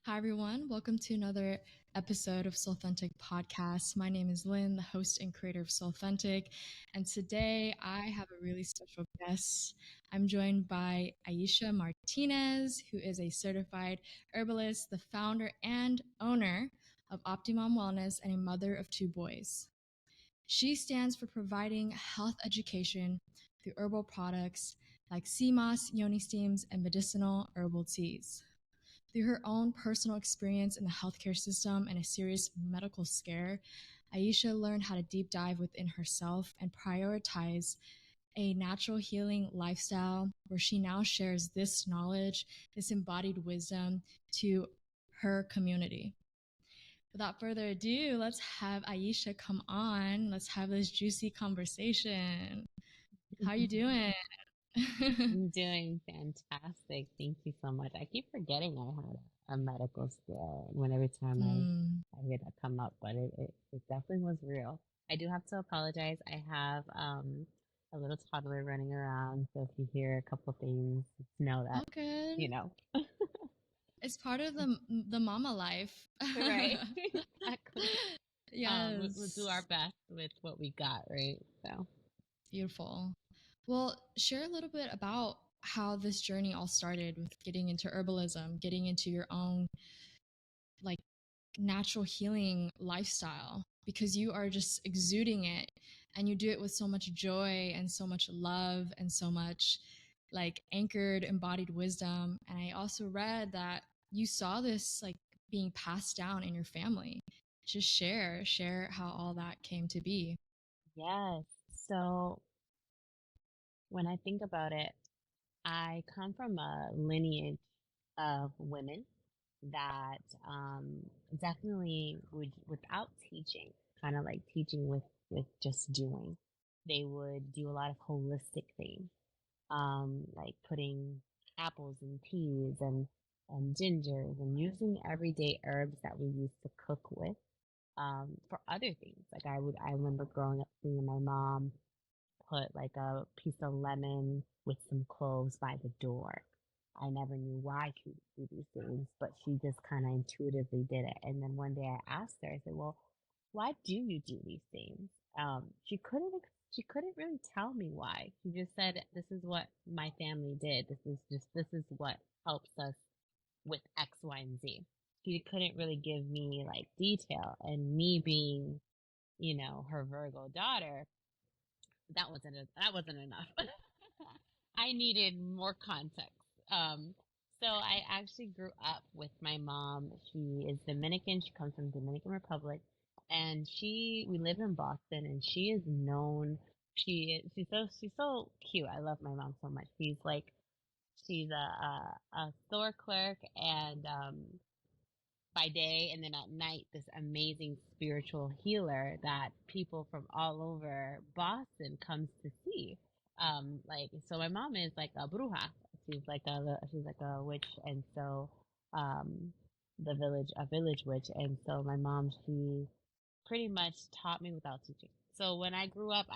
Hi, everyone. Welcome to another episode of Soulthentic Podcast. My name is Lynn, the host and creator of Soulthentic. And today I have a really special guest. I'm joined by Iesha Martinez, who is a certified herbalist, the founder and owner of OptimomWellness, and a mother of two boys. She stands for providing health education through herbal products like sea moss, yoni steams, and medicinal herbal teas. Through her own personal experience in the healthcare system and a serious medical scare, Iesha learned how to deep dive within herself and prioritize a natural healing lifestyle where she now shares this knowledge, this embodied wisdom to her community. Without further ado, let's have Iesha come on. Let's have this juicy conversation. How are you doing? I'm doing fantastic. Thank you so much. I keep forgetting I had a medical scare when every time Mm, I hear that come up, but it definitely was real. I do have to apologize. I have a little toddler running around, so if you hear a couple things, just know all that, good. you know. It's part of the mama life. Right. Exactly. We'll do our Yes. best with what we got, right? So. Beautiful. Well, share a little bit about how this journey all started with getting into herbalism, getting into your own like natural healing lifestyle because you are just exuding it and you do it with so much joy and so much love and so much like anchored embodied wisdom. And I also read that you saw this like being passed down in your family. Just share how all that came to be. Yes. So when I think about it, I come from a lineage of women that definitely would, without teaching, kind of like teaching with just doing, they would do a lot of holistic things, like putting apples in teas and gingers and using everyday herbs that we used to cook with for other things. Like I remember growing up seeing my mom put like a piece of lemon with some cloves by the door. I never knew why she would do these things, but she just kind of intuitively did it. And then one day I asked her, I said, "Well, why do you do these things?" She couldn't really tell me why. She just said, "This is what my family did. This is what helps us with X, Y, and Z." She couldn't really give me like detail, and me being, her Virgo daughter, that wasn't enough. I needed more context. Um, so I actually grew up with my mom. She is Dominican. She comes from Dominican Republic, and we live in Boston, and she is known. She's so cute. I love my mom so much. She's a store clerk, and by day, and then at night this amazing spiritual healer that people from all over Boston comes to see. Like, so my mom is like a bruja. She's like a witch, and so um a village witch, and so my mom, she pretty much taught me without teaching. So when I grew up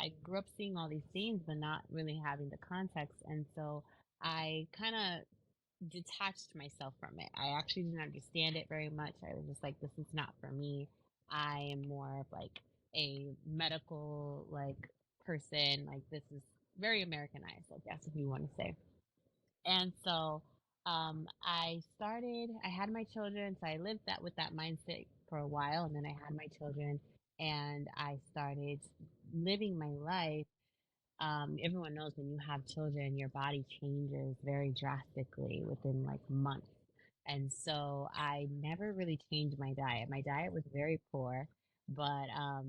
seeing all these things but not really having the context, and so I kind of detached myself from it. I actually didn't understand it very much. I was just like, this is not for me. I am more of like a medical like person. Like, this is very Americanized, I guess, if you want to say. And so I had my children, so I lived that with that mindset for a while, and then I had my children, and I started living my life. Everyone knows when you have children, your body changes very drastically within like months. And so I never really changed my diet. My diet was very poor, but I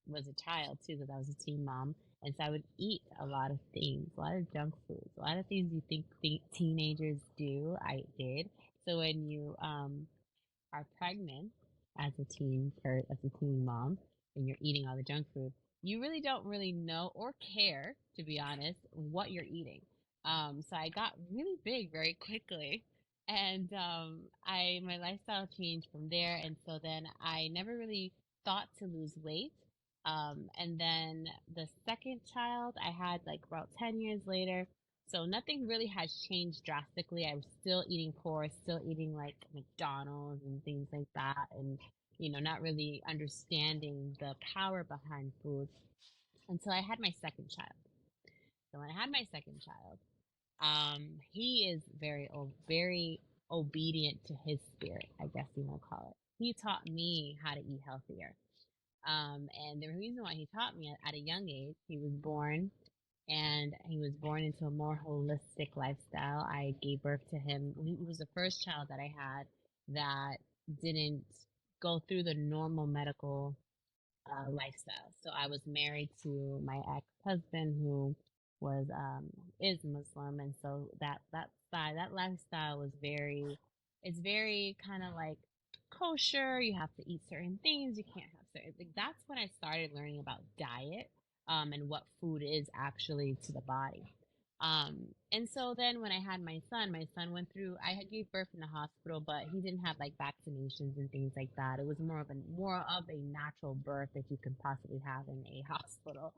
was a child too, because I was a teen mom, and so I would eat a lot of things, a lot of junk foods, a lot of things you think teenagers do. I did. So when you are pregnant as a teen mom, and you're eating all the junk food, you really don't really know or care, to be honest, what you're eating. So I got really big very quickly, and I my lifestyle changed from there, and so then I never really thought to lose weight. And then the second child I had like about 10 years later. So nothing really has changed drastically. I'm still eating poor, still eating like McDonald's and things like that, and not really understanding the power behind food until I had my second child. So when I had my second child, he is very obedient to his spirit, I guess you might call it. He taught me how to eat healthier. And the reason why he taught me at a young age, he was born into a more holistic lifestyle. I gave birth to him. He was the first child that I had that didn't go through the normal medical lifestyle. So I was married to my ex-husband who was is Muslim, and so that lifestyle was it's very kind of like kosher. You have to eat certain things. You can't have certain like that's when I started learning about diet and what food is actually to the body. And so then when I had my son went through, I had gave birth in the hospital, but he didn't have like vaccinations and things like that. It was more of a natural birth that you can possibly have in a hospital.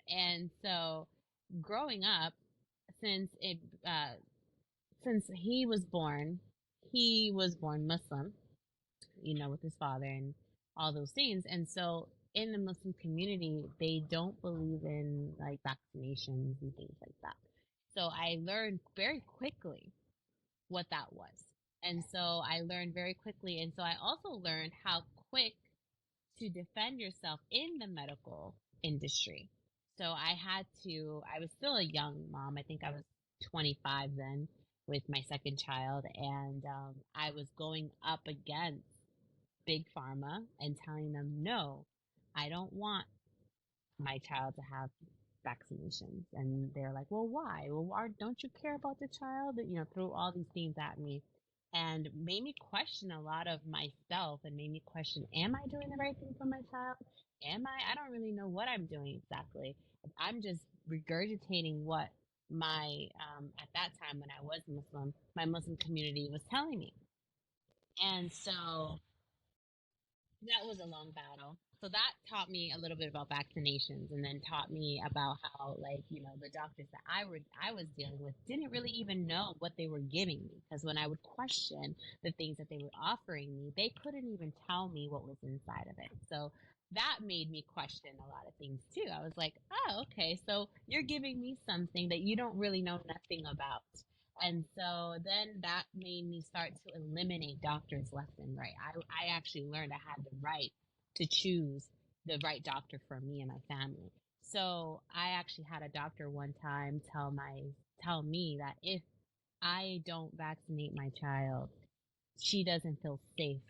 And so growing up, since it, since he was born Muslim, with his father and all those things. And so in the Muslim community, they don't believe in like vaccinations and things like that. So I learned very quickly what that was. And so I learned very quickly. And so I also learned how quick to defend yourself in the medical industry. So I was still a young mom. I think I was 25 then with my second child. And I was going up against big pharma and telling them, no, I don't want my child to have vaccinations. And they're like, well, why? Well, don't you care about the child? Threw all these things at me and made me question a lot of myself and made me question, am I doing the right thing for my child? I don't really know what I'm doing exactly. I'm just regurgitating what at that time when I was Muslim, my Muslim community was telling me. And so that was a long battle. So that taught me a little bit about vaccinations and then taught me about how like, the doctors that I was dealing with didn't really even know what they were giving me because when I would question the things that they were offering me, they couldn't even tell me what was inside of it. So that made me question a lot of things too. I was like, "Oh, okay. So you're giving me something that you don't really know nothing about." And so then that made me start to eliminate doctors left and right. I actually learned I had the right to choose the right doctor for me and my family. So I actually had a doctor one time tell me that if I don't vaccinate my child, she doesn't feel safe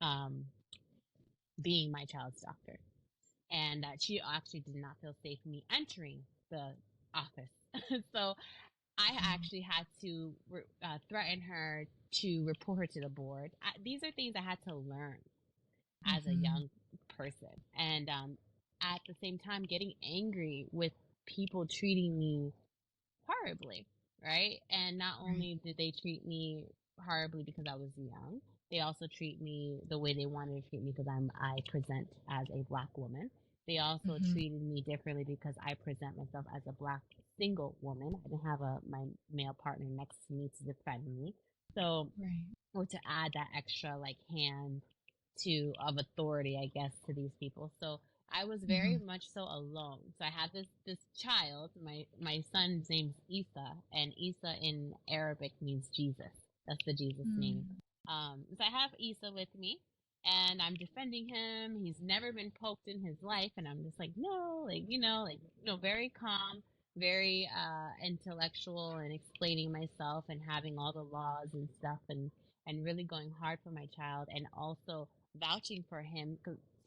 um, being my child's doctor, and that she actually did not feel safe me entering the office. So I actually had to threaten her to report her to the board. These are things I had to learn as a Mm-hmm. young person. And at the same time, getting angry with people treating me horribly, right? And not Right. only did they treat me horribly because I was young, they also treat me the way they wanted to treat me because I present as a black woman. They also Mm-hmm. treated me differently because I present myself as a black single woman. I didn't have my male partner next to me to defend me. So, Right. or to add that extra like hand to of authority, I guess, to these people. So I was very Mm-hmm. much so alone. So I had this child. My son's name's Isa, and Isa in Arabic means Jesus. That's the Jesus name. Mm. So I have Isa with me, and I'm defending him. He's never been poked in his life, and I'm just like, no, very calm, very intellectual, and explaining myself and having all the laws and stuff, and really going hard for my child, and also vouching for him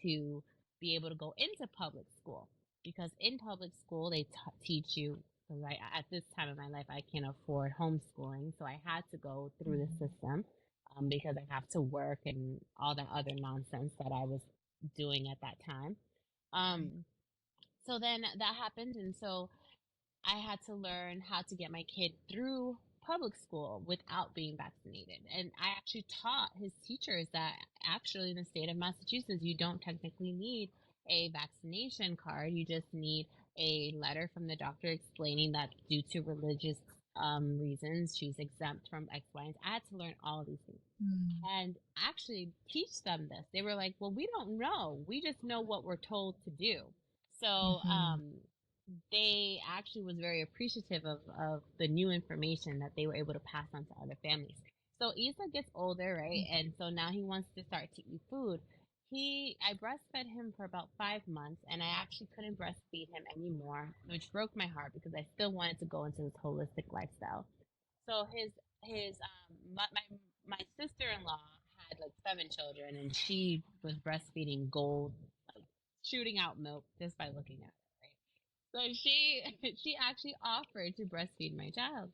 to be able to go into public school because in public school they teach you. Because at this time of my life, I can't afford homeschooling, so I had to go through the Mm. system because I have to work and all that other nonsense that I was doing at that time. Right. Um, so then that happened, and so I had to learn how to get my kid through public school without being vaccinated. And I actually taught his teachers that actually in the state of Massachusetts, you don't technically need a vaccination card. You just need a letter from the doctor explaining that due to religious reasons, she's exempt from X, Y, and Z. I had to learn all of these things and actually teach them this. They were like, well, we don't know. We just know what we're told to do. So they actually was very appreciative of the new information that they were able to pass on to other families. So Issa gets older, right? And so now he wants to start to eat food. I breastfed him for about 5 months, and I actually couldn't breastfeed him anymore, which broke my heart because I still wanted to go into this holistic lifestyle. So my sister-in-law had like 7 children, and she was breastfeeding gold, like shooting out milk just by looking at it, right? So she actually offered to breastfeed my child.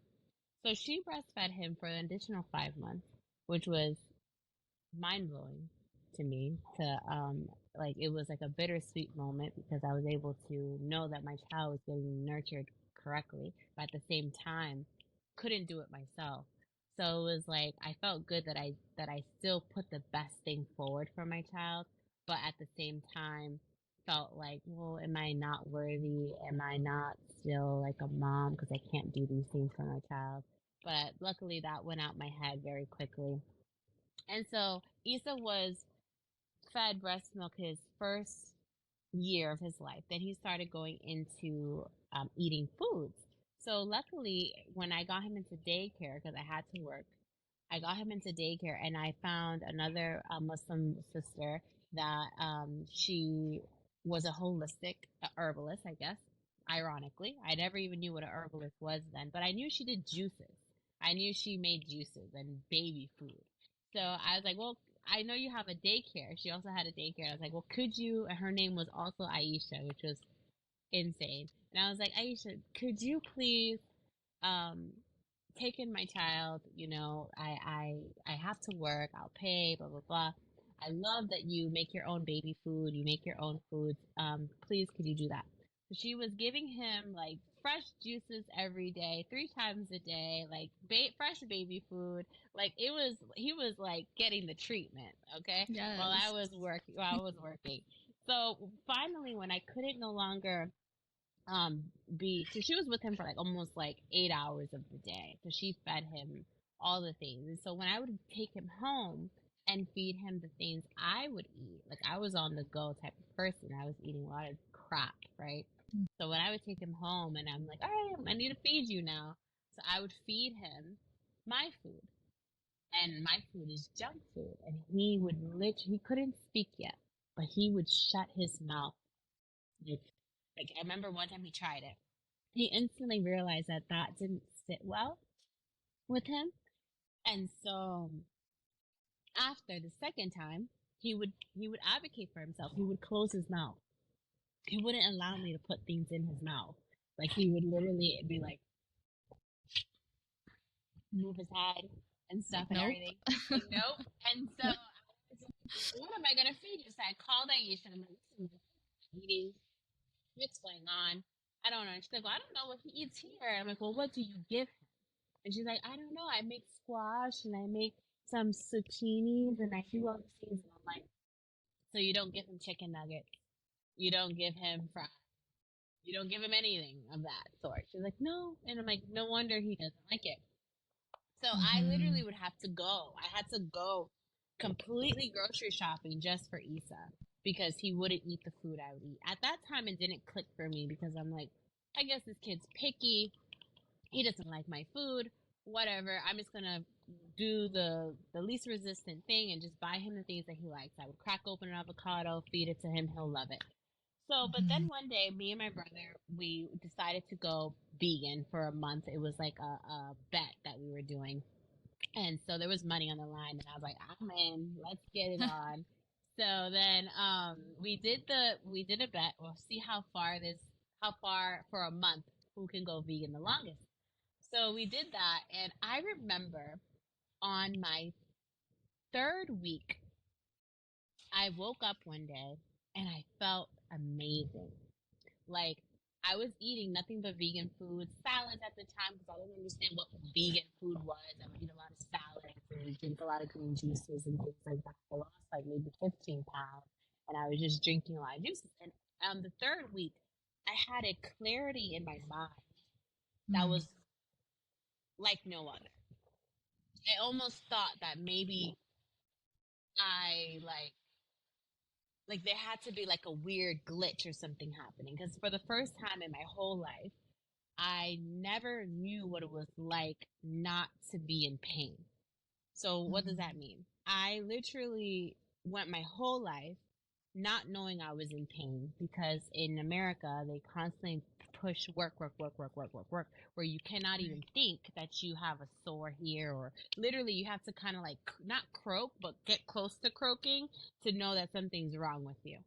So she breastfed him for an additional 5 months, which was mind blowing to me. Like it was like a bittersweet moment because I was able to know that my child was getting nurtured correctly, but at the same time, couldn't do it myself. So it was like I felt good that I still put the best thing forward for my child, but at the same time felt like, well, am I not worthy? Am I not still like a mom because I can't do these things for my child? But luckily that went out my head very quickly. And so Issa was fed breast milk his first year of his life. Then he started going into eating foods. So luckily, when I got him into daycare, because I had to work, I got him into daycare, and I found another Muslim sister that she was a holistic herbalist, I guess. Ironically, I never even knew what a herbalist was then, but I knew she did juices. I knew she made juices and baby food. So I was like, well, I know you have a daycare. She also had a daycare. I was like, well, could you? And her name was also Iesha, which was insane. And I was like, Iesha, could you please um, take in my child? You know, I have to work. I'll pay. Blah blah blah. I love that you make your own baby food. You make your own foods. Please, could you do that? So she was giving him like fresh juices every day, 3 times a day, like fresh baby food. Like he was like getting the treatment. Okay, while I Yes. was working, So finally, when I couldn't no longer so she was with him for like almost like 8 hours of the day. So she fed him all the things. And so when I would take him home and feed him the things I would eat, like I was on the go type of person. I was eating a lot of crap, right? So when I would take him home and I'm like, all right, I need to feed you now. So I would feed him my food. And my food is junk food. And he would he couldn't speak yet, but he would shut his mouth. Like, I remember one time he tried it. He instantly realized that that didn't sit well with him. And so after the second time, he would advocate for himself. He would close his mouth. He wouldn't allow me to put things in his mouth. Like he would literally be like move his head and stuff and Nope. everything. Like, nope. And so I was like, what am I gonna feed you? So I called Iesha and I'm like, listen, I'm eating. What's going on? I don't know. And she's like, well, I don't know what he eats here. I'm like, well, what do you give him? And she's like, I don't know. I make squash and I make some zucchinis and I do all these things. And I'm like, so you don't give him chicken nuggets? You don't give him fries? You don't give him anything of that sort? She's like, no. And I'm like, no wonder he doesn't like it. So I literally would have to go. I had to go completely grocery shopping just for Issa because he wouldn't eat the food I would eat. At that time, it didn't click for me because I'm like, I guess this kid's picky. He doesn't like my food. Whatever. I'm just gonna do the least resistant thing and just buy him the things that he likes. I would crack open an avocado, feed it to him. He'll love it. So, but then one day, me and my brother, we decided to go vegan for a month. It was like a bet that we were doing. And so there was money on the line, and I was like, I'm in. Let's get it on. So then we did a bet. We'll see how far for a month who can go vegan the longest. So we did that, and I remember on my third week, I woke up one day and I felt amazing. Like I was eating nothing but vegan food, salads at the time because I didn't understand what vegan food was. I would eat a lot of salads and drink a lot of green juices and things like that. I lost like maybe 15 pounds, and I was just drinking a lot of juices. And the third week, I had a clarity in my mind that Mm. was like no other. I almost thought that maybe I like there had to be like a weird glitch or something happening, because for the first time in my whole life, I never knew what it was like not to be in pain. So what does that Mm. mean? I literally went my whole life not knowing I was in pain, because in America they constantly push work, work, work, work, work, work, work, where you cannot even think that you have a sore here, or literally you have to kind of like not croak but get close to croaking to know that something's wrong with you.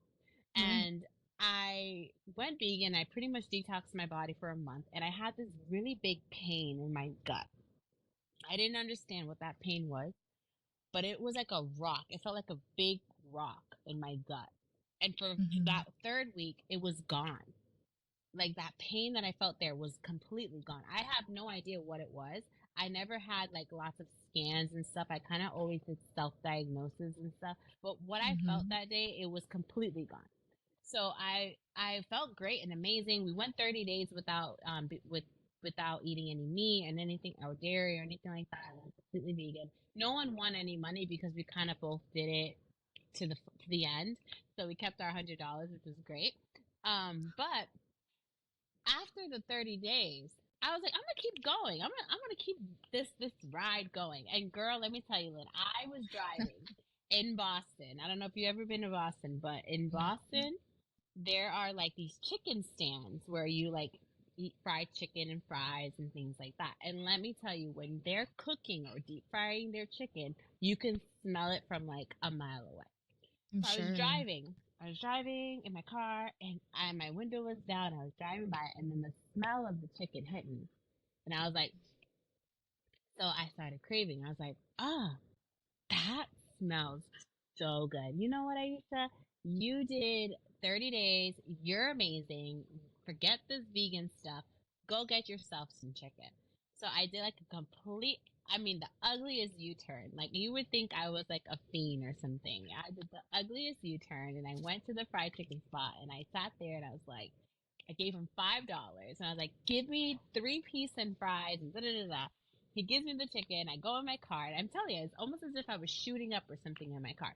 Right. And I went vegan. I pretty much detoxed my body for a month, and I had this really big pain in my gut. I didn't understand what that pain was, but it was like a rock. It felt like a big rock in my gut. And for Mm-hmm. that third week, it was gone. Like that pain that I felt there was completely gone. I have no idea what it was. I never had like lots of scans and stuff. I kind of always did self diagnosis and stuff. But what I felt Mm-hmm. that day, it was completely gone. So I felt great and amazing. We went 30 days without without eating any meat and anything or dairy or anything like that. I went completely vegan. No one won any money because we kind of both did it to the end. So we kept our $100, which was great. But after the 30 days, I was like, I'm gonna keep going. I'm gonna keep this ride going. And girl, let me tell you, Lynn, I was driving in Boston. I don't know if you've ever been to Boston, but in No. Boston, there are like these chicken stands where you like eat fried chicken and fries and things like that. And let me tell you, when they're cooking or deep frying their chicken, you can smell it from like a mile away. I'm So I was sure. driving. I was driving in my car, and my window was down. I was driving by, and then the smell of the chicken hit me, and I was like, so I started craving. I was like, ah, that smells so good. You know what, Aisha? You did 30 days. You're amazing. Forget this vegan stuff. Go get yourself some chicken. So I did like a complete, I mean, the ugliest U turn. Like you would think I was like a fiend or something. I did the ugliest U turn, and I went to the fried chicken spot, and I sat there and I was like, I gave him $5, and I was like, give me 3 piece and fries and da da da da. He gives me the chicken. I go in my car, and I'm telling you, it's almost as if I was shooting up or something in my car.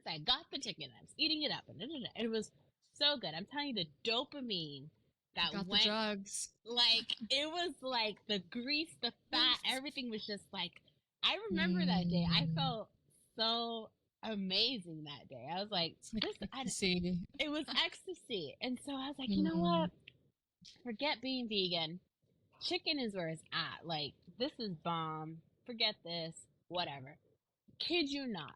So I got the chicken. I was eating it up, and it was so good. I'm telling you, the dopamine You that got the went, drugs. like, it was like the grease, the fat, everything was just like, I remember that day. I Mm. felt so amazing that day. I was like, It's like this, ecstasy. it was ecstasy. And so I was like, you know Mm. what? Forget being vegan. Chicken is where it's at. Like, this is bomb. Forget this. Whatever. Kid you not.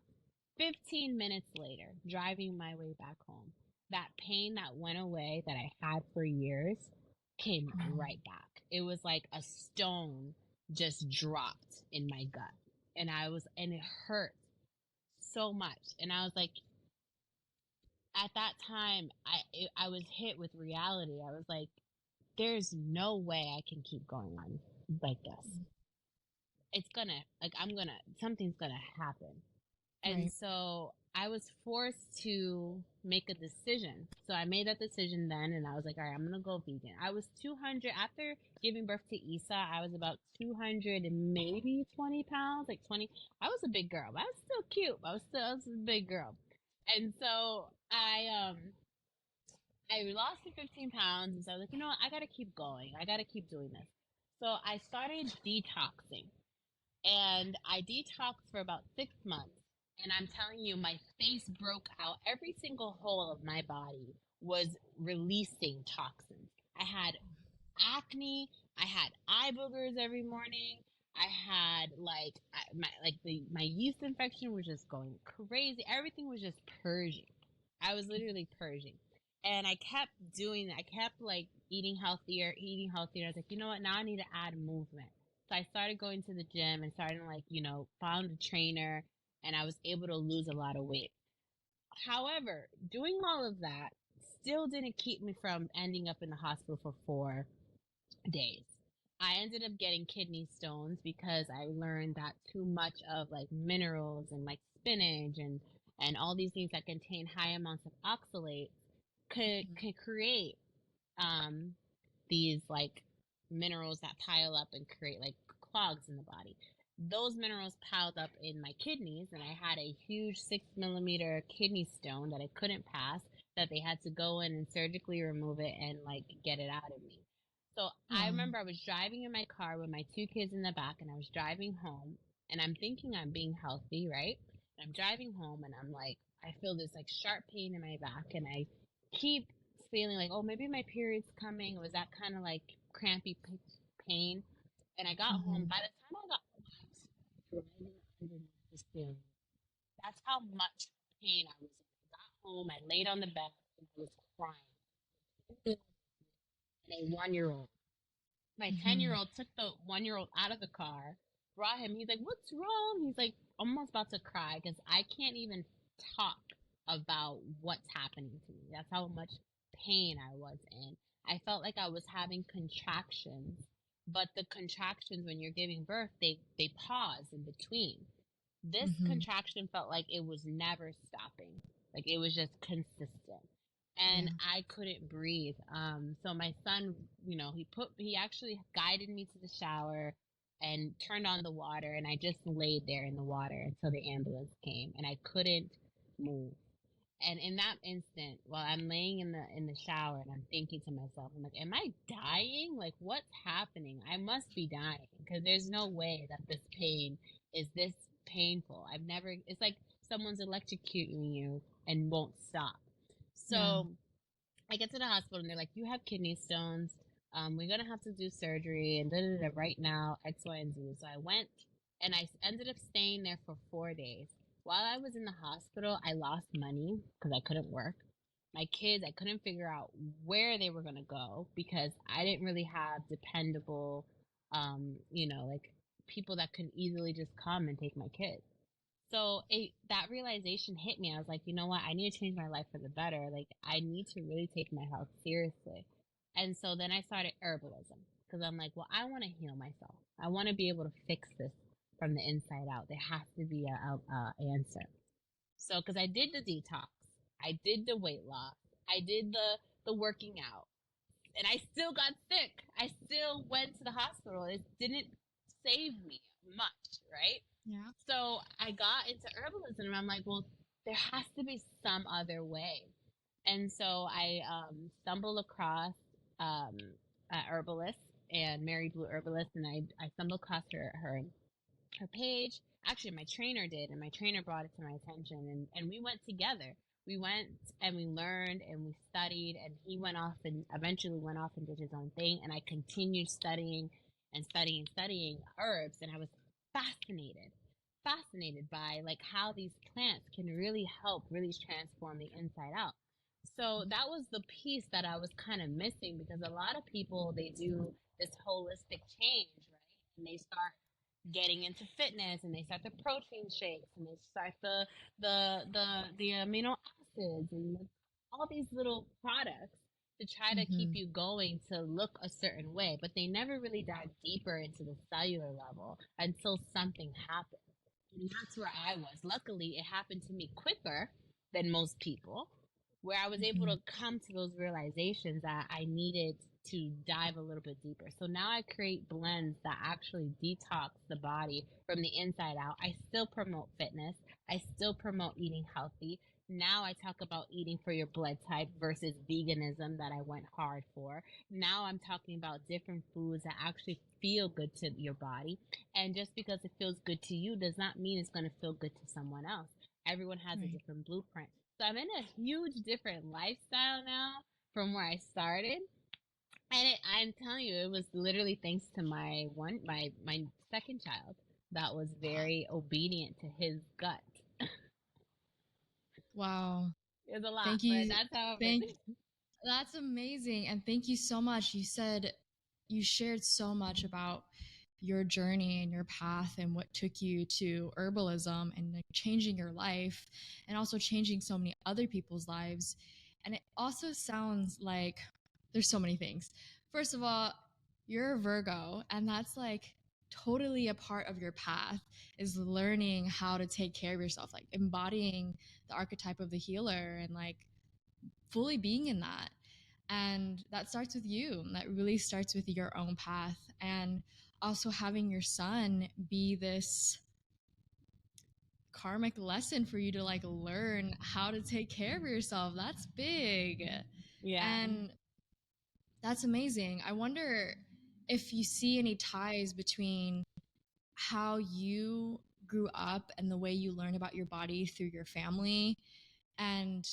15 minutes later, driving my way back home, that pain that went away that I had for years came Mm. right back. It was like a stone just dropped in my gut. And it hurt so much. And I was like, at that time, I was hit with reality. I was like, there's no way I can keep going on like this. It's gonna, like, something's gonna happen. And Right. so I was forced to make a decision. So I made that decision then, and I was like, all right, I'm gonna go vegan. I was 200 after giving birth to Iesha. I was about 200 and maybe 20 pounds, like 20. I was a big girl, but I was still cute. I was a big girl. And so I lost the 15 pounds, and so I was like, you know what, I gotta keep going. I gotta keep doing this. So I started detoxing, and I detoxed for about 6 months. And I'm telling you, my face broke out. Every single hole of my body was releasing toxins. I had acne. I had eye boogers every morning. I had my yeast infection was just going crazy. Everything was just purging. I was literally purging. And I kept doing that. I kept like eating healthier. I was like, you know what? Now I need to add movement. So I started going to the gym and started like, found a trainer, and I was able to lose a lot of weight. However, doing all of that still didn't keep me from ending up in the hospital for 4 days. I ended up getting kidney stones because I learned that too much of like minerals and like spinach and all these things that contain high amounts of oxalates could create these like minerals that pile up and create like clogs in the body. Those minerals piled up in my kidneys, and I had a huge 6 millimeter kidney stone that I couldn't pass, that they had to go in and surgically remove it and like get it out of me. So I Oh. remember I was driving in my car with my two kids in the back, and I was driving home, and I'm thinking I'm being healthy, right? And I'm driving home, and I'm like, I feel this like sharp pain in my back, and I keep feeling like, oh, maybe my period's coming. It was that kind of like crampy pain. And I got home. By the time I got home, I was driving underneath the steering wheel. That's how much pain I was in. I got home, I laid on the bed, and I was crying. And a 1 year old. My 10 year old took the 1 year old out of the car, brought him. He's like, "What's wrong?" He's like almost about to cry because I can't even talk about what's happening to me. That's how much pain I was in. I felt like I was having contractions, but the contractions when you're giving birth, they pause in between. This contraction felt like it was never stopping. Like it was just consistent. And I couldn't breathe. So my son, he actually guided me to the shower and turned on the water, and I just laid there in the water until the ambulance came, and I couldn't move. And in that instant, while I'm laying in the shower and I'm thinking to myself, I'm like, am I dying? Like, what's happening? I must be dying because there's no way that this pain is this painful. It's like someone's electrocuting you and won't stop. So I get to the hospital and they're like, you have kidney stones. We're going to have to do surgery and right now, X, Y, and Z. So I went and I ended up staying there for 4 days. While I was in the hospital, I lost money because I couldn't work. My kids, I couldn't figure out where they were going to go because I didn't really have dependable, like people that could easily just come and take my kids. So that realization hit me. I was like, you know what? I need to change my life for the better. Like, I need to really take my health seriously. And so then I started herbalism because I'm like, well, I want to heal myself. I want to be able to fix this from the inside out. There has to be a answer. So, because I did the detox, I did the weight loss, I did the working out, and I still got sick. I still went to the hospital. It didn't save me much, right? Yeah. So I got into herbalism, and I'm like, well, there has to be some other way. And so I stumbled across a herbalist and Mary Blue Herbalist, and I stumbled across her page. Actually, my trainer did, and my trainer brought it to my attention, and we went together. We went and we learned and we studied, and he went off and eventually went off and did his own thing, and I continued studying and studying herbs, and I was fascinated by like how these plants can really help really transform the inside out. So that was the piece that I was kind of missing because a lot of people they do this holistic change, right? And they start getting into fitness and they start the protein shakes and they start the amino acids and all these little products to try to keep you going to look a certain way, but they never really dive deeper into the cellular level until something happens. And that's where I was. Luckily, it happened to me quicker than most people, where I was able to come to those realizations that I needed to dive a little bit deeper. So now I create blends that actually detox the body from the inside out. I still promote fitness. I still promote eating healthy. Now I talk about eating for your blood type versus veganism that I went hard for. Now I'm talking about different foods that actually feel good to your body. And just because it feels good to you does not mean it's going to feel good to someone else. Everyone has a different blueprint. So I'm in a huge different lifestyle now from where I started. And I'm telling you, it was literally thanks to my second child that was very obedient to his gut. Wow. It was a lot, Thank but you. that's how it went. That's amazing. And thank you so much. You shared so much about your journey and your path and what took you to herbalism and like changing your life and also changing so many other people's lives. And it also sounds like there's so many things. First of all, you're a Virgo, and that's like totally a part of your path is learning how to take care of yourself, like embodying the archetype of the healer and like fully being in that. And that starts with you. That really starts with your own path. And also having your son be this karmic lesson for you to like learn how to take care of yourself. That's big. Yeah. And that's amazing. I wonder if you see any ties between how you grew up and the way you learn about your body through your family, and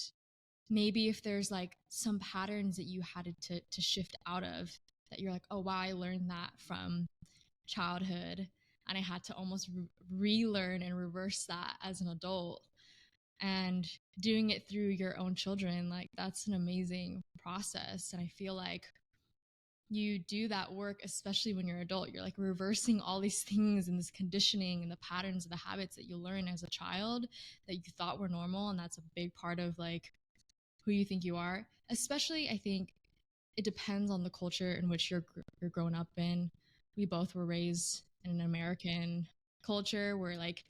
maybe if there's like some patterns that you had to shift out of, that you're like, oh wow, I learned that from childhood and I had to almost relearn and reverse that as an adult, and doing it through your own children. Like that's an amazing process. And I feel like you do that work, especially when you're an adult, you're like reversing all these things and this conditioning and the patterns and the habits that you learn as a child that you thought were normal. And that's a big part of like who you think you are. Especially, I think it depends on the culture in which you're grown up in. We both were raised in an American culture where like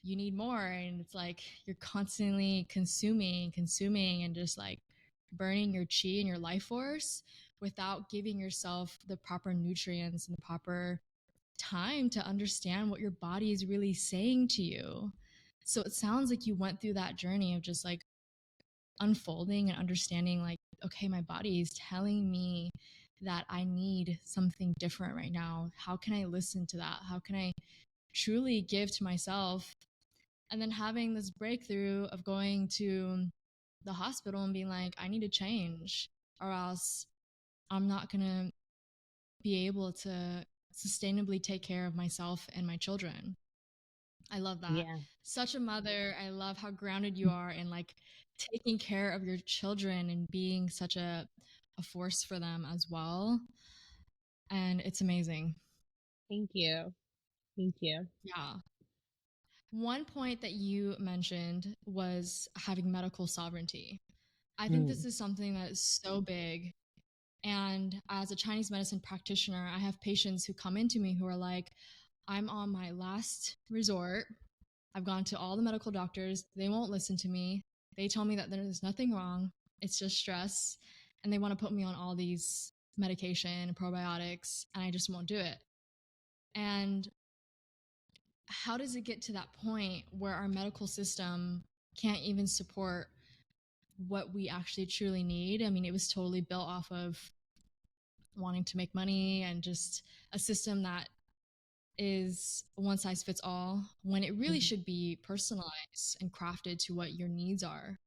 you need more, and it's like you're constantly consuming and just like burning your chi and your life force without giving yourself the proper nutrients and the proper time to understand what your body is really saying to you. So it sounds like you went through that journey of just like unfolding and understanding like, okay, my body is telling me that I need something different right now. How can I listen to that? How can I truly give to myself? And then having this breakthrough of going to the hospital and being like, I need to change, or else I'm not going to be able to sustainably take care of myself and my children. I love that. Yeah. Such a mother. I love how grounded you are in like taking care of your children and being such a force for them as well. And it's amazing. Thank you. Thank you. Yeah. One point that you mentioned was having medical sovereignty. I think this is something that is so big. And as a Chinese medicine practitioner, I have patients who come into me who are like, I'm on my last resort. I've gone to all the medical doctors. They won't listen to me. They tell me that there's nothing wrong. It's just stress. And they want to put me on all these medication and probiotics, and I just won't do it. And how does it get to that point where our medical system can't even support what we actually truly need? I mean, it was totally built off of wanting to make money and just a system that is one size fits all, when it really should be personalized and crafted to what your needs are.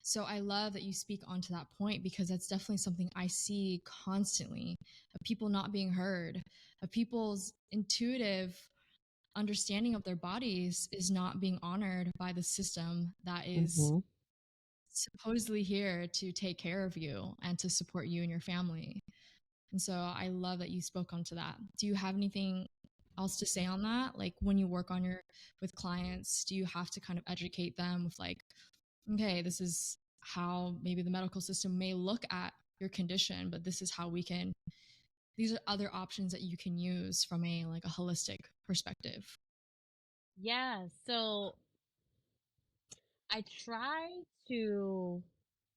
So I love that you speak onto that point, because that's definitely something I see constantly, of people not being heard, of people's intuitive understanding of their bodies is not being honored by the system that is Mm-hmm. supposedly here to take care of you and to support you and your family. And so I love that you spoke onto that. Do you have anything else to say on that? Like when you work on your with clients, do you have to kind of educate them with like, okay, this is how maybe the medical system may look at your condition, but this is how we can, these are other options that you can use from a like a holistic perspective. Yeah. So I try to,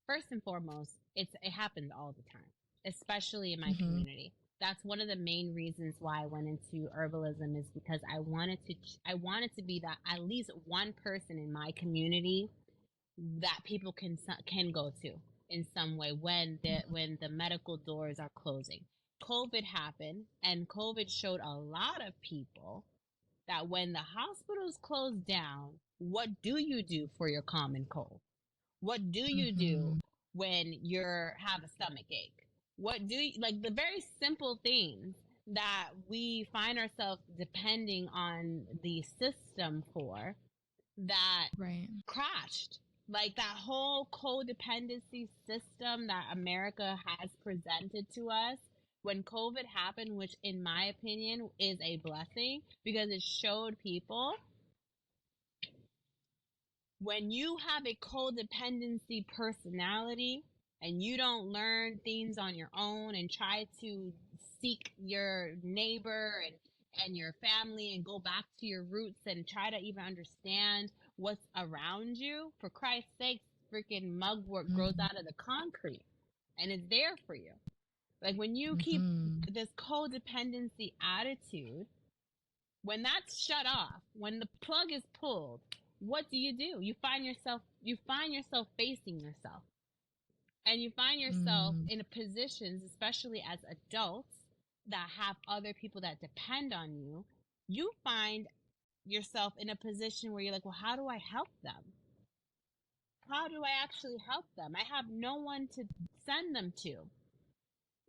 first and foremost, it happens all the time, especially in my Mm-hmm. community. That's one of the main reasons why I went into herbalism, is because I wanted to be that at least one person in my community that people can go to in some way when the medical doors are closing. COVID happened, and COVID showed a lot of people that when the hospitals close down, what do you do for your common cold? What do you do Mm-hmm. when you're have a stomach ache? What do you, like the very simple things that we find ourselves depending on the system for, that Right. crashed. Like that whole codependency system that America has presented to us when COVID happened, which in my opinion is a blessing because it showed people when you have a codependency personality and you don't learn things on your own and try to seek your neighbor and your family and go back to your roots and try to even understand what's around you, for Christ's sake, freaking mugwort grows Mm-hmm. out of the concrete. and it's there for you. Like when you keep this codependency attitude, when that's shut off, when the plug is pulled, what do? You find yourself facing yourself. And you find yourself in positions, especially as adults that have other people that depend on you. You find yourself in a position where you're like, well, how do I help them? How do I actually help them? I have no one to send them to.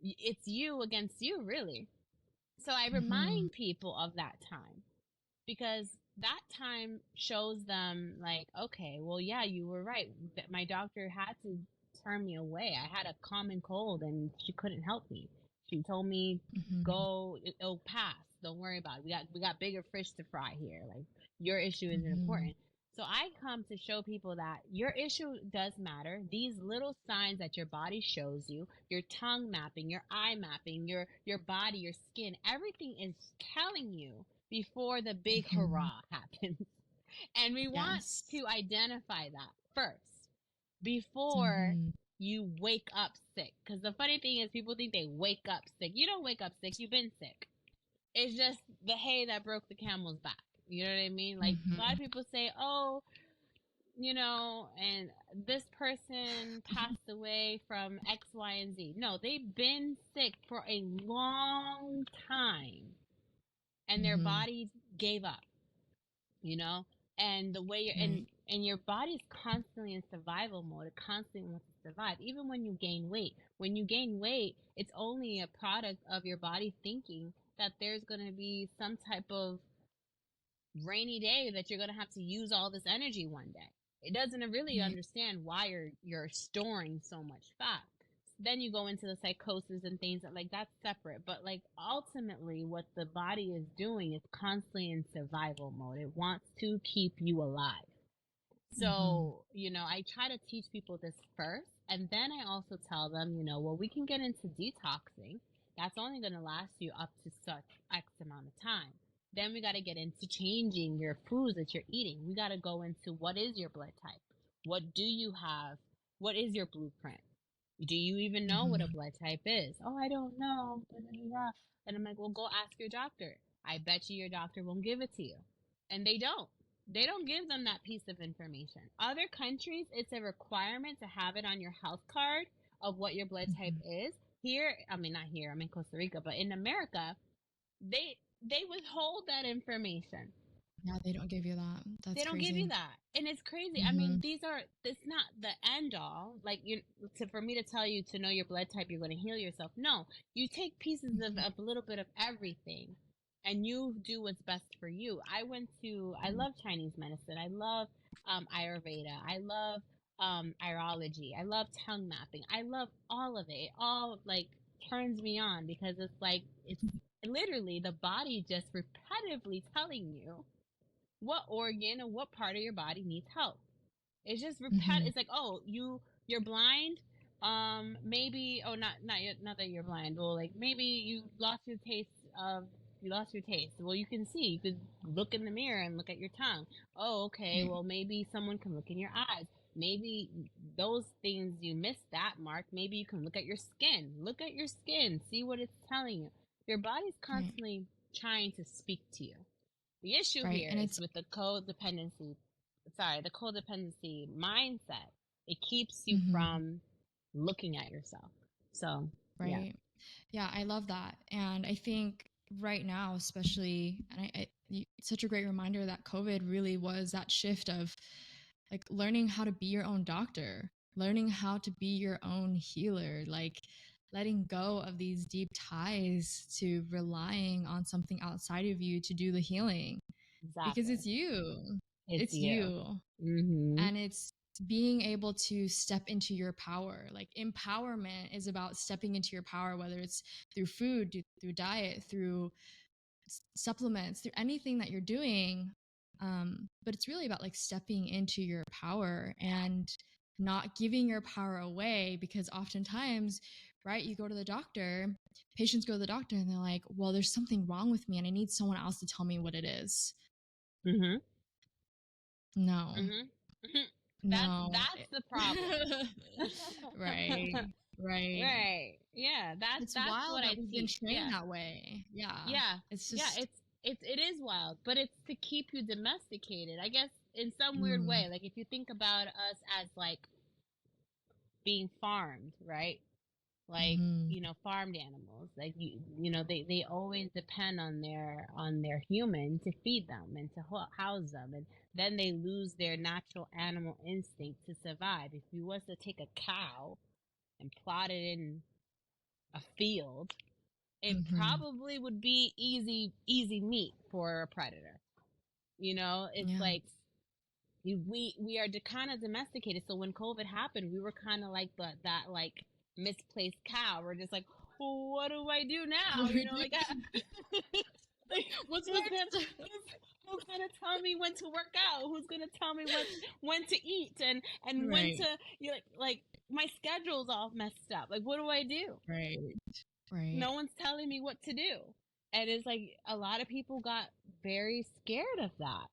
It's you against you, really. So I remind people of that time, because that time shows them, like, okay, well, yeah, you were right. My doctor had to turn me away. I had a common cold and she couldn't help me. She told me, go, it'll pass. Don't worry about it. We got bigger fish to fry here. Like, your issue isn't important. So I come to show people that your issue does matter. These little signs that your body shows you, your tongue mapping, your eye mapping, your body, your skin, everything is telling you before the big hurrah happens. And we want to identify that first before you wake up sick. Because the funny thing is, people think they wake up sick. You don't wake up sick. You've been sick. It's just the hay that broke the camel's back. You know what I mean? Like, a lot of people say, oh, and this person passed away from X, Y, and Z. No, they've been sick for a long time. And their body gave up, and the way you're, and your body's constantly in survival mode. It constantly wants to survive. Even when you gain weight, it's only a product of your body thinking that there's going to be some type of rainy day that you're going to have to use all this energy one day. It doesn't really understand why you're storing so much fat. Then you go into the psychosis and things like that's separate. But like, ultimately what the body is doing is constantly in survival mode. It wants to keep you alive. So, I try to teach people this first, and then I also tell them, well, we can get into detoxing. That's only going to last you up to such X amount of time. Then we got to get into changing your foods that you're eating. We got to go into, what is your blood type? What do you have? What is your blueprint? Do you even know what a blood type is? Oh, I don't know. And I'm like, well, go ask your doctor. I bet you your doctor won't give it to you. And they don't. They don't give them that piece of information. Other countries, it's a requirement to have it on your health card of what your blood type is. Here, I mean, not here, I'm in Costa Rica, but in America, they withhold that information. Yeah, they don't give you that. That's They don't crazy. give you that. And it's crazy. I mean, it's not the end all. Like, for me to tell you to know your blood type, you're going to heal yourself. No, you take pieces of a little bit of everything, and you do what's best for you. I love Chinese medicine. I love Ayurveda. I love aerology. I love tongue mapping. I love all of it. It all, like, turns me on, because it's like, it's literally the body just repetitively telling you what organ or what part of your body needs help. It's just It's like, oh, you're blind. Maybe, oh, not that you're blind. Well, like, maybe you lost your taste. Well, you can see. You could look in the mirror and look at your tongue. Oh, okay. Well, maybe someone can look in your eyes. Maybe those things you missed that mark. Maybe you can look at your skin. Look at your skin. See what it's telling you. Your body's constantly trying to speak to you. The issue here is with the codependency mindset. It keeps you from looking at yourself. So, Yeah, I love that. And I think right now, especially, and it's such a great reminder that COVID really was that shift of, like, learning how to be your own doctor, learning how to be your own healer, like letting go of these deep ties to relying on something outside of you to do the healing. Exactly. Because it's you. It's you. And it's being able to step into your power. Like, empowerment is about stepping into your power, whether it's through food, through diet, through supplements, through anything that you're doing. But it's really about, like, stepping into your power and not giving your power away, because oftentimes, right, you go to the doctor, patients go to the doctor and they're like, well, there's something wrong with me and I need someone else to tell me what it is. No. No. That's the problem. Right. Right. Right. Yeah. It's That's wild what that I we've been teach. trained Yeah. that way. Yeah. Yeah. It's Yeah. just It is wild, but it's to keep you domesticated. I guess in some weird mm, way. Like if you think about us as like being farmed, right? Like, mhm. you know, farmed animals. Like you know, they always depend on their human to feed them and to house them, and then they lose their natural animal instinct to survive. If you was to take a cow and plot it in a field, it Mhm. probably would be easy meat for a predator. You know, it's Yeah. like we are kind of domesticated. So when COVID happened, we were kind of like that like misplaced cow. We're just like, well, what do I do What now? do You we know, do? like, like What's who's gonna next? who's gonna tell me when to work out? Who's gonna tell me when to eat and when to Right. you know, like my schedule's all messed up. Like, what do I do? Right. Right. No one's telling me what to do. And it's like a lot of people got very scared of that.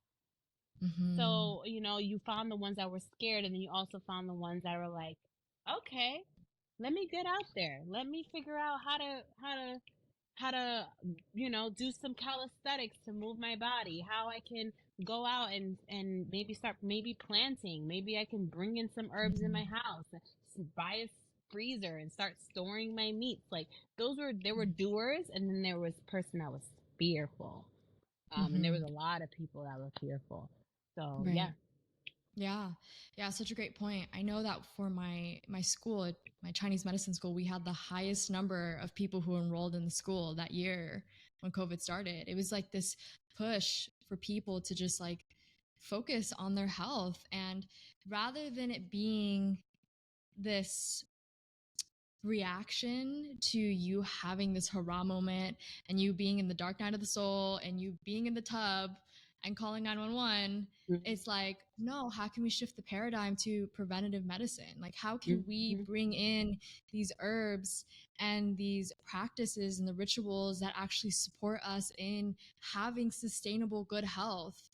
Mhm. So, you know, you found the ones that were scared, and then you also found the ones that were like, okay, let me get out there. Let me figure out how to, you know, do some calisthenics to move my body, how I can go out and maybe start maybe planting. Maybe I can bring in some herbs in my Mhm. house, buy a freezer and start storing my meats. Like there were Mhm. doers, and then there was person that was fearful. And there was Mhm. a lot of people that were fearful. So yeah. Right. Yeah. Yeah, such a great point. I know that for my school, my Chinese medicine school, we had the highest number of people who enrolled in the school that year when COVID started. It was like this push for people to just like focus on their health, and rather than it being this reaction to you having this hurrah moment and you being in the dark night of the soul and you being in the tub and calling 911, Mm-hmm. it's like, no, how can we shift the paradigm to preventative medicine? Like, how can we Mm-hmm. bring in these herbs and these practices and the rituals that actually support us in having sustainable good health?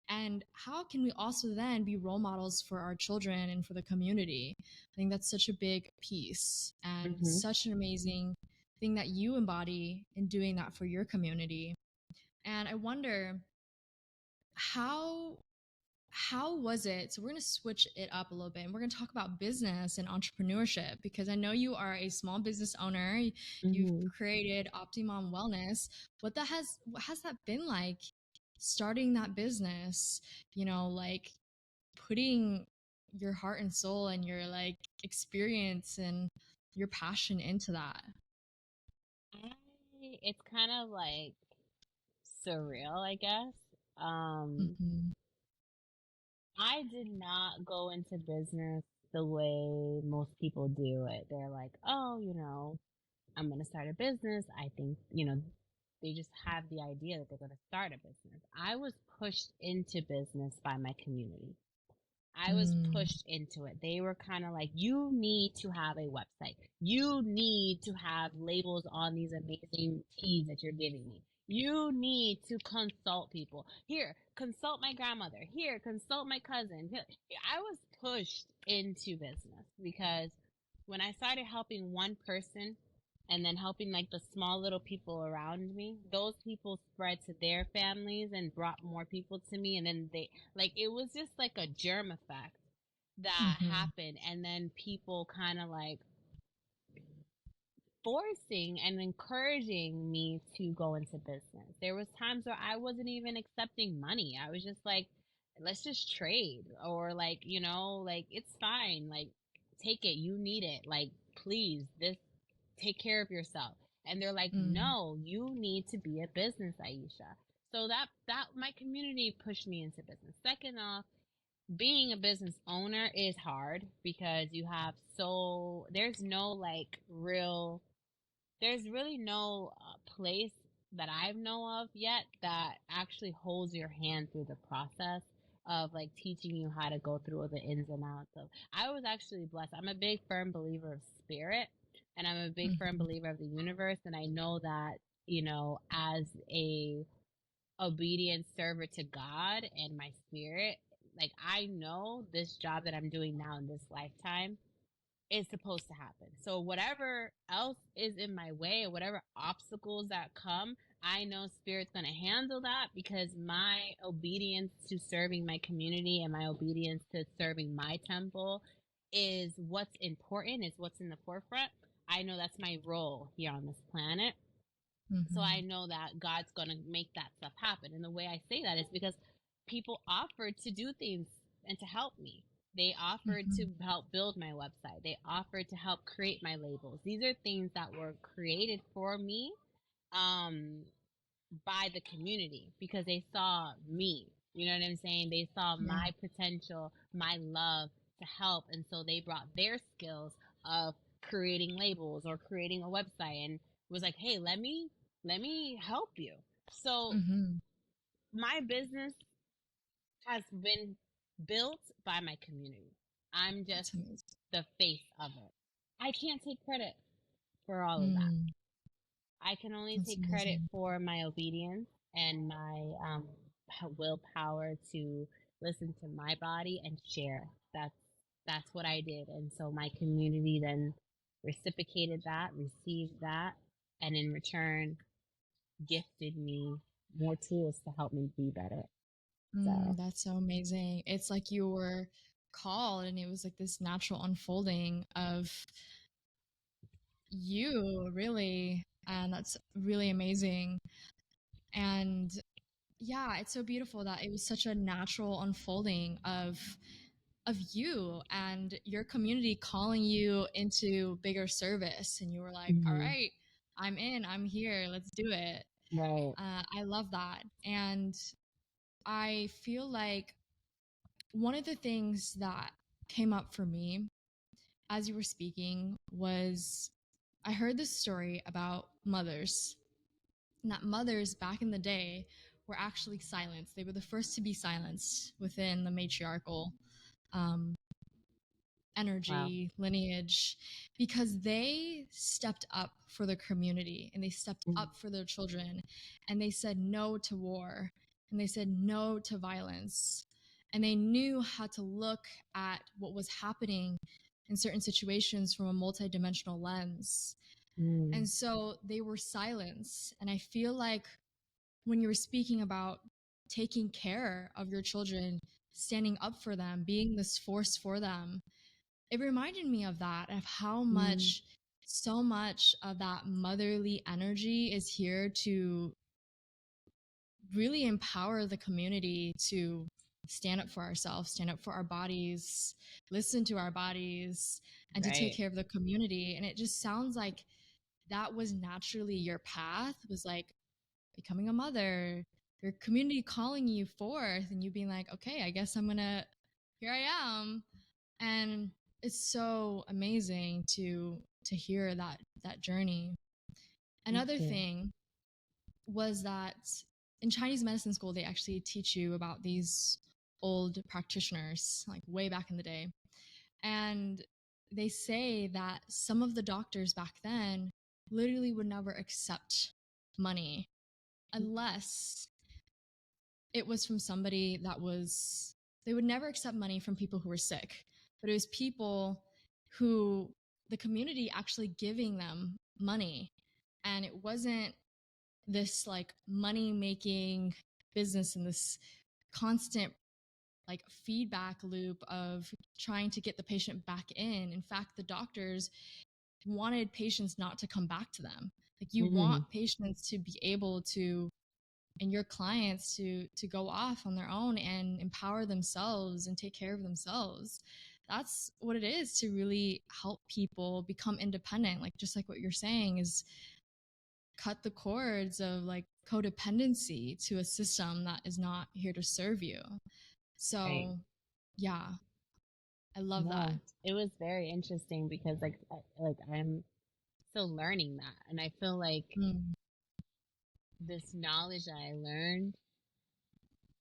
And how can we also then be role models for our children and for the community? I think that's such a big piece and Mm-hmm. such an amazing thing that you embody in doing that for your community. And I wonder how how was it? So we're going to switch it up a little bit and we're going to talk about business and entrepreneurship because I know you are a small business owner. You've Mm-hmm. created Optimum Wellness. What has that been like starting that business? You know, like putting your heart and soul and your like experience and your passion into that. It's kind of like surreal, I guess. Um, Mm-hmm. I did not go into business the way most people do it. They're like, oh, you know, I'm going to start a business. I think, you know, they just have the idea that they're going to start a business. I was pushed into business by my community. I was Mm, pushed into it. They were kind of like, you need to have a website. You need to have labels on these amazing teas that you're giving me. You need to consult people. Here, consult my grandmother. Here, consult my cousin. I was pushed into business because when I started helping one person and then helping like the small little people around me, those people spread to their families and brought more people to me. And then they, like, it was just like a germ effect that mm-hmm. happened. And then people kind of like forcing and encouraging me to go into business. There was times where I wasn't even accepting money. I was just like, let's just trade, or like, you know, like it's fine. Like take it. You need it. Like please, this take care of yourself. And they're like, Mm, no, you need to be a business, Iesha. So that my community pushed me into business. Second off, being a business owner is hard because you have so there's really no place that I know of yet that actually holds your hand through the process of like teaching you how to go through the ins and outs of. I was actually blessed. I'm a big firm believer of spirit, and I'm a big firm mm-hmm. believer of the universe, and I know that, you know, as a obedient servant to God and my spirit, like I know this job that I'm doing now in this lifetime is supposed to happen. So whatever else is in my way, or whatever obstacles that come, I know Spirit's going to handle that, because my obedience to serving my community and my obedience to serving my temple is what's important, is what's in the forefront. I know that's my role here on this planet. So I know that God's going to make that stuff happen. And the way I say that is because people offered to do things and to help me. They offered to help build my website. They offered to help create my labels. These are things that were created for me by the community, because they saw me. You know what I'm saying? They saw Yeah. my potential, my love to help. And so they brought their skills of creating labels or creating a website, and was like, hey, let me help you. So my business has been built by my community. I'm just the face of it. I can't take credit for all of that. I can only take credit for my obedience and my willpower to listen to my body and share. That's what I did. And so my community then reciprocated that, received that, and in return gifted me more tools to help me be better. So That's so amazing. It's like you were called, and it was like this natural unfolding of you, really. And that's really amazing. And yeah, it's so beautiful that it was such a natural unfolding of you and your community calling you into bigger service, and you were like, all right, I'm in, I'm here, let's do it. right. I love that. And I feel like one of the things that came up for me as you were speaking was I heard this story about mothers, and that mothers back in the day were actually silenced. They were the first to be silenced within the matriarchal um, energy, lineage, because they stepped up for the community and they stepped up for their children, and they said no to war, and they said no to violence, and they knew how to look at what was happening in certain situations from a multidimensional lens. And so they were silenced. And I feel like when you were speaking about taking care of your children, standing up for them, being this force for them, it reminded me of that, of how much, so much of that motherly energy is here to really empower the community to stand up for ourselves, stand up for our bodies, listen to our bodies, and to take care of the community. And it just sounds like that was naturally your path, was like becoming a mother, your community calling you forth, and you being like, okay, I guess here I am. And it's so amazing to hear that journey. Another thing was that in Chinese medicine school, they actually teach you about these old practitioners, like way back in the day. And they say that some of the doctors back then literally would never accept money unless it was from somebody they would never accept money from people who were sick, but it was people who the community actually giving them money. And it wasn't this like money making business and this constant like feedback loop of trying to get the patient back in. In fact, the doctors wanted patients not to come back to them. Like you want patients to be able to, and your clients to go off on their own and empower themselves and take care of themselves. That's what it is to really help people become independent. Like just like what you're saying is cut the cords of like codependency to a system that is not here to serve you. So yeah, I love that. It was very interesting because I'm still learning that, and I feel like this knowledge that I learned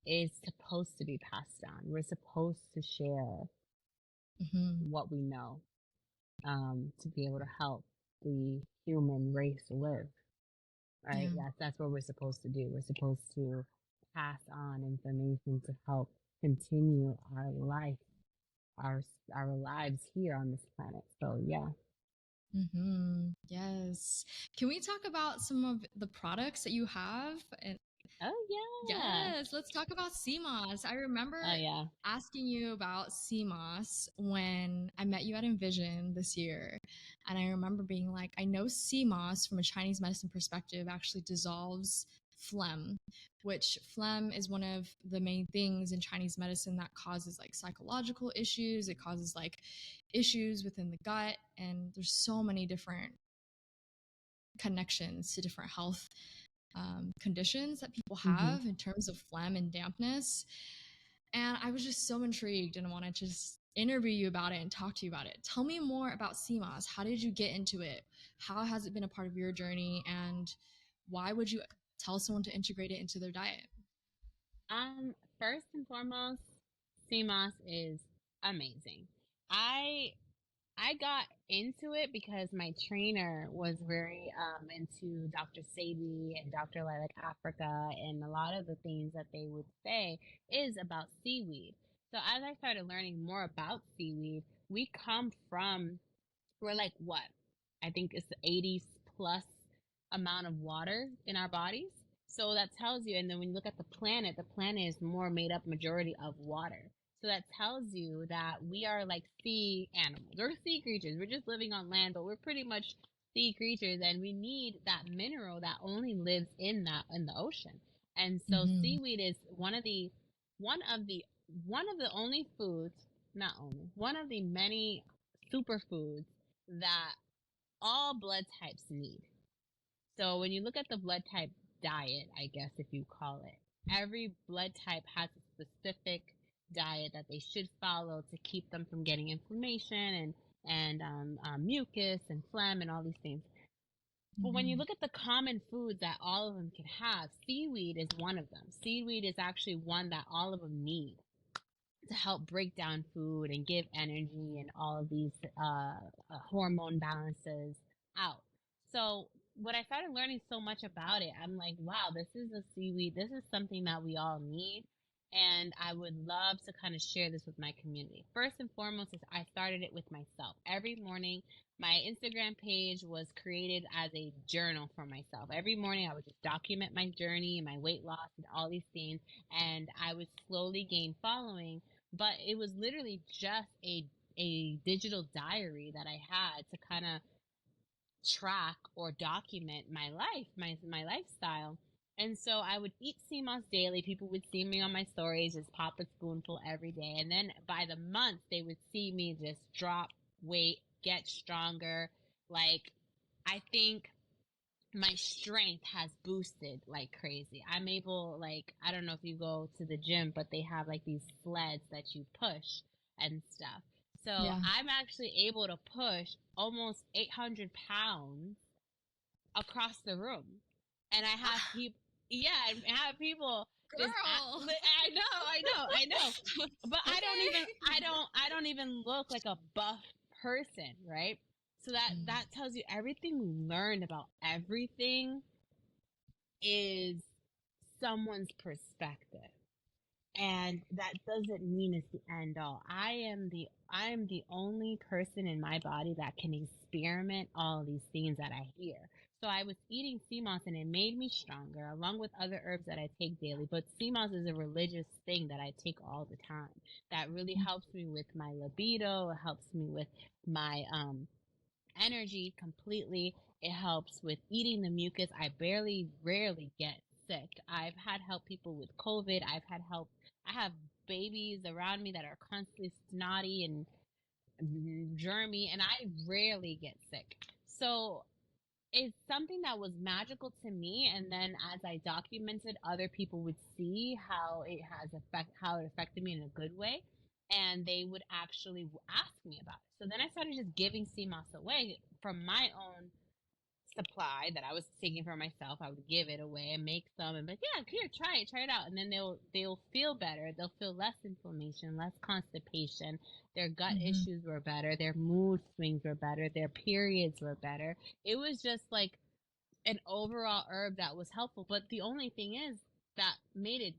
is supposed to be passed on. We're supposed to share what we know to be able to help the human race live. Right? Yeah. That's what we're supposed to do. We're supposed to pass on information to help continue our life our our lives here on this planet. So yeah. Yes. Can we talk about some of the products that you have? And Oh yeah. yes, let's talk about sea moss. I Oh remember yeah. asking you about sea moss when I met you at Envision this year. And I remember being like, I know sea moss from a Chinese medicine perspective actually dissolves phlegm, which phlegm is one of the main things in Chinese medicine that causes like psychological issues. It causes like issues within the gut. And there's so many different connections to different health conditions that people Mm-hmm. have in terms of phlegm and dampness. And I was just so intrigued and wanted to just interview you about it and talk to you about it. Tell me more about CMOS. How did you get into it? How has it been a part of your journey? And why would you tell someone to integrate it into their diet? First and foremost, CMOS is amazing. I I got into it because my trainer was very into Dr. Sabi and Dr. Lilac Africa, and a lot of the things that they would say is about seaweed. So as I started learning more about seaweed, we come from, we're like what? I think it's 80 plus amount of water in our bodies. So that tells you, and then when you look at the planet is more made up majority of water. So that tells you that we are like sea animals. We're sea creatures. We're just living on land, but we're pretty much sea creatures, and we need that mineral that only lives in the ocean. And so Mm-hmm. seaweed is one of the one of the only foods, not only, one of the many superfoods that all blood types need. So when you look at the blood type diet, I guess if you call it, every blood type has a specific diet that they should follow to keep them from getting inflammation and mucus and phlegm and all these things. But when you Mm-hmm. look at the common foods that all of them can have, seaweed is one of them. Seaweed is actually one that all of them need to help break down food and give energy and all of these hormone balances out. So when I started learning so much about it, I'm like, wow, this is a seaweed. This is something that we all need. And I would love to kind of share this with my community. First and foremost is I started it with myself. Every morning, my Instagram page was created as a journal for myself. Every morning I would just document my journey, my weight loss and all these things. And I would slowly gain following, but it was literally just a digital diary that I had to kind of track or document my life, my lifestyle. And so I would eat sea moss daily. People would see me on my stories, just pop a spoonful every day. And then by the month, they would see me just drop weight, get stronger. Like, I think my strength has boosted like crazy. I'm able, like, I don't know if you go to the gym, but they have like these sleds that you push and stuff. So Yeah. I'm actually able to push almost 800 pounds across the room. And I have people, yeah, and I have people just, Girl. I know. But Okay. I don't even look like a buff person, right? So that tells you everything we learned about everything is someone's perspective. And that doesn't mean it's the end all. I am the only person in my body that can experiment all these things that I hear. So I was eating sea moss and it made me stronger along with other herbs that I take daily. But sea moss is a religious thing that I take all the time. That really helps me with my libido, it helps me with my energy completely. It helps with eating the mucus. I rarely get sick. I've had help people with COVID. I've had help. I have babies around me that are constantly snotty and germy, and I rarely get sick. So it's something that was magical to me. And then as I documented, other people would see how it affected me in a good way, and they would actually ask me about it. So then I started just giving sea moss away from my own supply that I was taking for myself. I would give it away and make some and be like, yeah, here, try it out. And then they'll feel better. They'll feel less inflammation, less constipation. Their gut Mm-hmm. issues were better. Their mood swings were better. Their periods were better. It was just like an overall herb that was helpful. But the only thing is that made it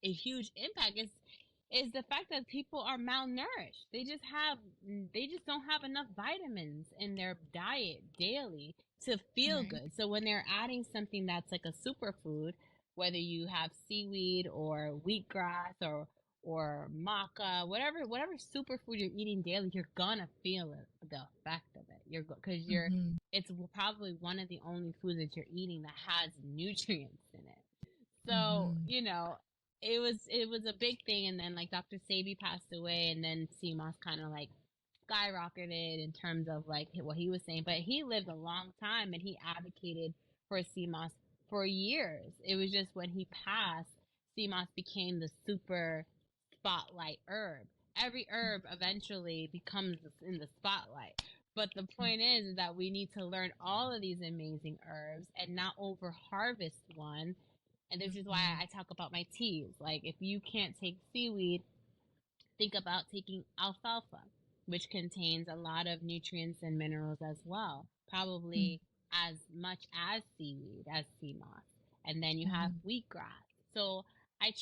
a huge impact is is the fact that people are malnourished. They just don't have enough vitamins in their diet daily to feel Right. good. So when they're adding something that's like a superfood, whether you have seaweed or wheatgrass or maca, whatever superfood you're eating daily, you're gonna feel it, the effect of it. Because Mm-hmm. it's probably one of the only foods that you're eating that has nutrients in it. So, Mm-hmm. it was a big thing, and then like Dr. Sabi passed away, and then CMOS kind of like skyrocketed in terms of like what he was saying. But he lived a long time, and he advocated for CMOS for years. It was just when he passed, CMOS became the super spotlight herb. Every herb eventually becomes in the spotlight. But the point is that we need to learn all of these amazing herbs and not over harvest one. And this is why Mm-hmm. I talk about my teas. Like, if you can't take seaweed, think about taking alfalfa, which contains a lot of nutrients and minerals as well, probably as much as seaweed, as sea moss. And then you have Mm-hmm. wheatgrass. So I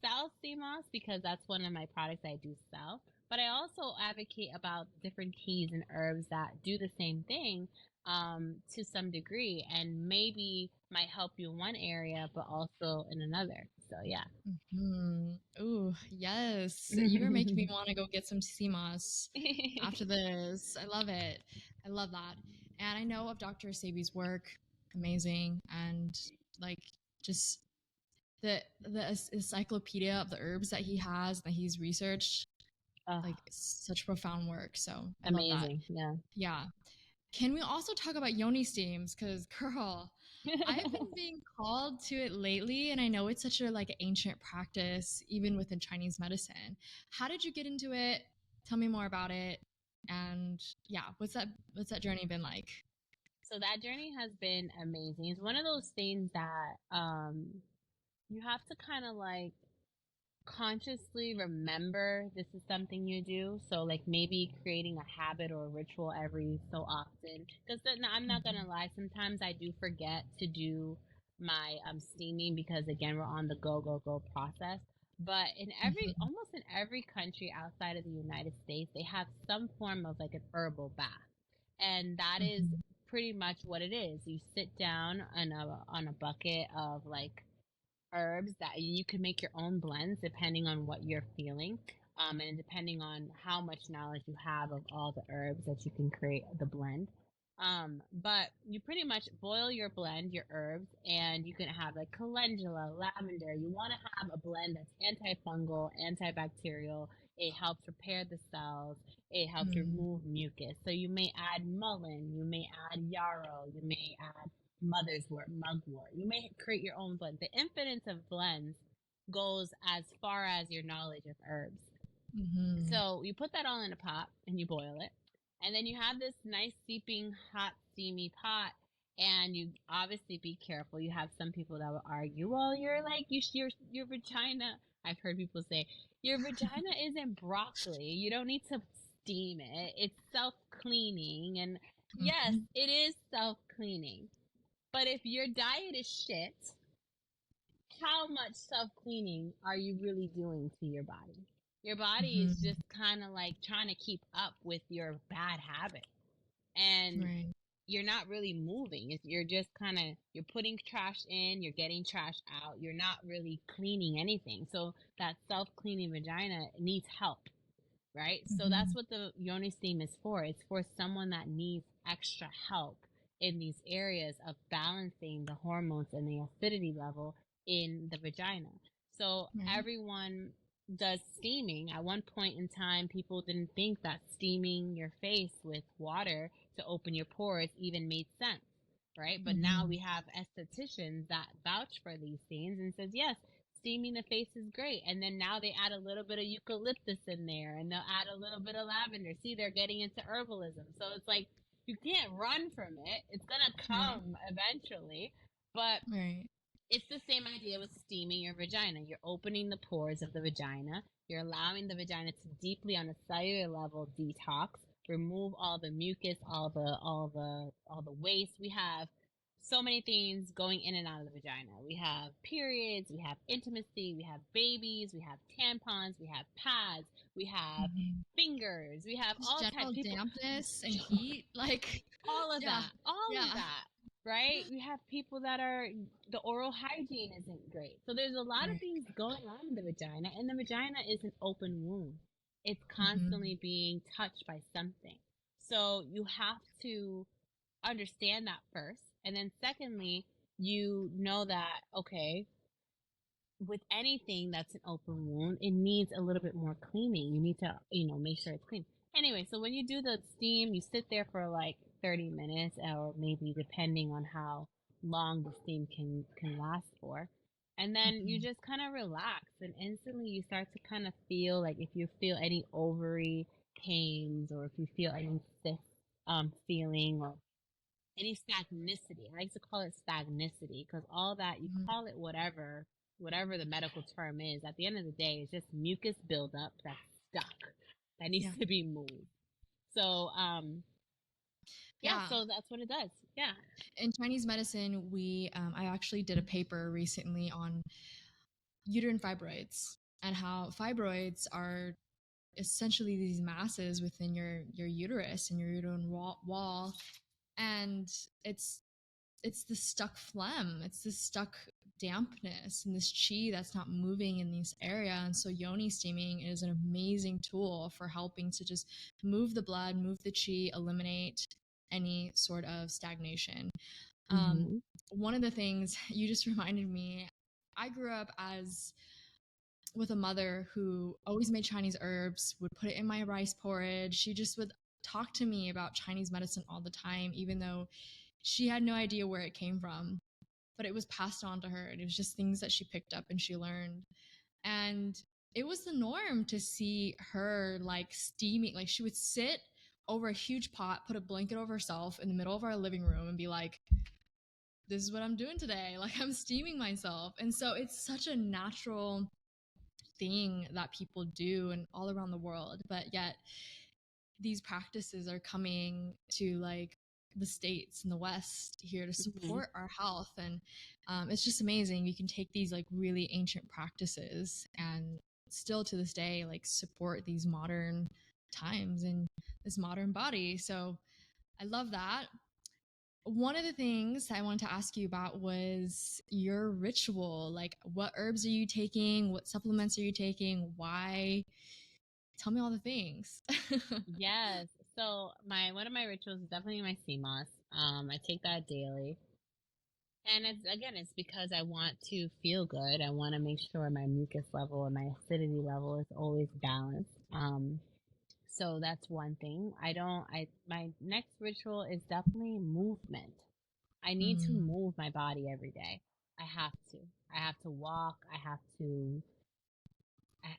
sell sea moss because that's one of my products I do sell. But I also advocate about different teas and herbs that do the same thing, to some degree, and maybe might help you in one area, but also in another. So, yeah. Mm-hmm. Ooh, yes. You are making me want to go get some sea moss after this. I love it. I love that. And I know of Dr. Sabi's work, amazing, and like just the encyclopedia of the herbs that he has that he's researched, Oh, like such profound work. So I love that. amazing. Yeah. Yeah. Can we also talk about yoni steams? Because girl, I've been being called to it lately, and I know it's such a like ancient practice, even within Chinese medicine. How did you get into it? Tell me more about it. And yeah, what's that journey been like? So that journey has been amazing. It's one of those things that you have to kind of like consciously remember this is something you do. So like maybe creating a habit or a ritual every so often. Because I'm not gonna lie, sometimes I do forget to do my steaming because again we're on the go process. But in Mm-hmm. almost in every country outside of the United States, they have some form of like an herbal bath, and that is Mm-hmm. pretty much what it is. You sit down on a bucket of like herbs that you can make your own blends depending on what you're feeling, and depending on how much knowledge you have of all the herbs that you can create the blend. But you pretty much boil your blend, your herbs, and you can have like calendula, lavender. You want to have a blend that's antifungal, antibacterial. It helps repair the cells. It helps remove mucus. So you may add mullein, you may add yarrow, you may add mother's mugwort. You may create your own blend. The infinite of blends goes as far as your knowledge of herbs. Mm-hmm. So you put that all in a pot and you boil it. And then you have this nice steeping hot steamy pot, and you obviously be careful. You have some people that will argue, well, you're like your vagina. I've heard people say your vagina isn't broccoli. You don't need to steam it. It's self-cleaning, and yes, Mm-hmm. it is self-cleaning. But if your diet is shit, how much self cleaning are you really doing to your body? Your body is Mm-hmm. just kind of like trying to keep up with your bad habit. And Right. you're not really moving. You're just kind of you're putting trash in, you're getting trash out. You're not really cleaning anything. So that self-cleaning vagina needs help, right? So Mm-hmm. that's what the yoni steam is for. It's for someone that needs extra help in these areas of balancing the hormones and the acidity level in the vagina. So Right. everyone does steaming. At one point in time, people didn't think that steaming your face with water to open your pores even made sense, right? But now Mm-hmm. we have estheticians that vouch for these things and says, yes, steaming the face is great. And then now they add a little bit of eucalyptus in there, and they'll add a little bit of lavender. See, they're getting into herbalism. So it's like you can't run from it. It's going to Right. come eventually. But Right. it's the same idea with steaming your vagina. You're opening the pores of the vagina. You're allowing the vagina to deeply on a cellular level detox, remove all the mucus, all the waste we have. so many things going in and out of the vagina. We have periods, we have intimacy, we have babies, we have tampons, we have pads, we have Mhm. fingers, we have Just all types general of people. dampness and heat, like, All of yeah, that, all of yeah, that, right? We have people that are, the oral hygiene isn't great. So there's a lot of right. things going on in the vagina, and the vagina is an open wound. It's Mhm. constantly being touched by something. So you have to understand that first. And then secondly, you know that, okay, with anything that's an open wound, it needs a little bit more cleaning. You need to, make sure it's clean. Anyway, so when you do the steam, you sit there for like 30 minutes, or maybe depending on how long the steam can last for. And then you Mhm. just kind of relax, and instantly you start to kind of feel like, if you feel any ovary pains, or if you feel any cyst feeling, or any stagnicity. I like to call it stagnicity, because all that, you Mhm. call it whatever the medical term is. At the end of the day, it's just mucus buildup that's stuck, that needs Yeah. to be moved. So, yeah, Yeah. so that's what it does. Yeah. In Chinese medicine, I actually did a paper recently on uterine fibroids and how fibroids are essentially these masses within your uterus and your uterine wall, and it's it's the stuck phlegm, it's the stuck dampness and this chi that's not moving in this area. And so yoni steaming is an amazing tool for helping to just move the blood, move the chi, eliminate any sort of stagnation. um, Mm-hmm. One of the things you just reminded me, I grew up as with a mother who always made Chinese herbs, would put it in my rice porridge. She just would talk to me about Chinese medicine all the time, even though she had no idea where it came from. But it was passed on to her. And it was just things that she picked up and she learned. And it was the norm to see her like steaming, like she would sit over a huge pot, put a blanket over herself in the middle of our living room and be like, this is what I'm doing today. Like I'm steaming myself. And so it's such a natural thing that people do and all around the world, but yet these practices are coming to like the states and the west here to Mm-hmm. support our health. And it's just amazing, you can take these like really ancient practices and still to this day like support these modern times and this modern body. So I love that. One of the things I wanted to ask you about was your ritual. Like, what herbs are you taking? What supplements are you taking? Why? Tell me all the things. Yes. So one of my rituals is definitely my sea moss. I take that daily. And it's because I want to feel good. I want to make sure my mucus level and my acidity level is always balanced. So that's one thing. My next ritual is definitely movement. I need to Mm, move my body every day. I have to. I have to walk.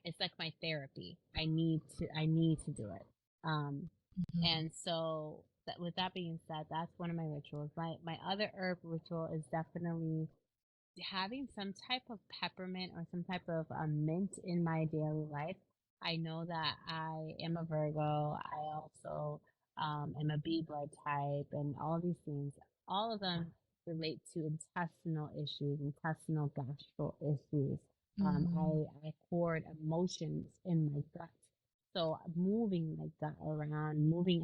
It's like my therapy. I need to do it. Um, mhm, and so with that being said, that's one of my rituals. My other herb ritual is definitely having some type of peppermint or some type of mint in my daily life. I know that I am a Virgo. I also am a B blood type, and all these things, all of them relate to intestinal issues, intestinal gastro issues. mm, I hoard emotions in my gut. So moving my gut around,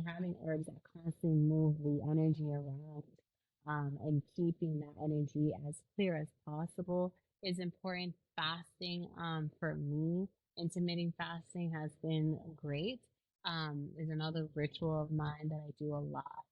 having herbs that constantly move the energy around, and keeping that energy as clear as possible is important. Fasting, for me, intermittent fasting has been great. Is another ritual of mine that I do a lot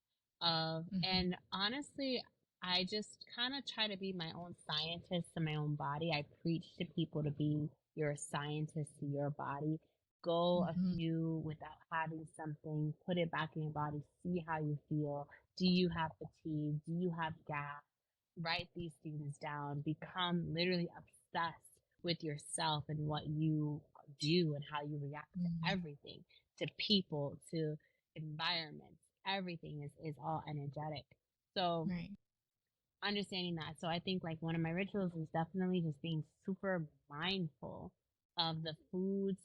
of. mhm, And honestly, I just kind of try to be my own scientist to my own body. I preach to people to be your scientist to your body. Go a mhm, few without having something, put it back in your body, see how you feel. Do you have fatigue? Do you have gas? Write these things down. Become literally obsessed with yourself and what you do and how you react to mm, everything, to people, to environments. Everything is all energetic. So right. understanding that. So I think like one of my rituals is definitely just being super mindful of the foods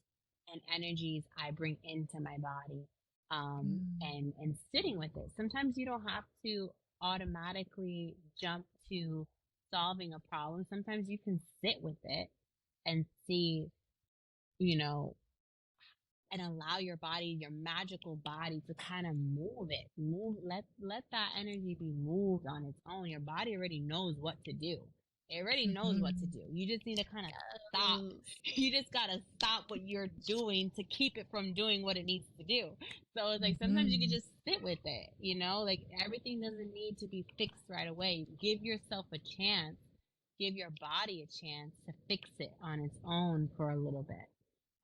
and energies I bring into my body. Mm, And sitting with it. Sometimes you don't have to. automatically jump to solving a problem. Sometimes you can sit with it and see, you know, and allow your body, your magical body, to kind of let that energy be moved on its own. Your body already knows what to do. It already knows what to Mhm. do. You just need to kind of stop. Yes. You just gotta stop what you're doing to keep it from doing what it needs to do. So it's like sometimes you can Mhm. just sit with it, like everything doesn't need to be fixed right away. Give yourself a chance. Give your body a chance to fix it on its own for a little bit,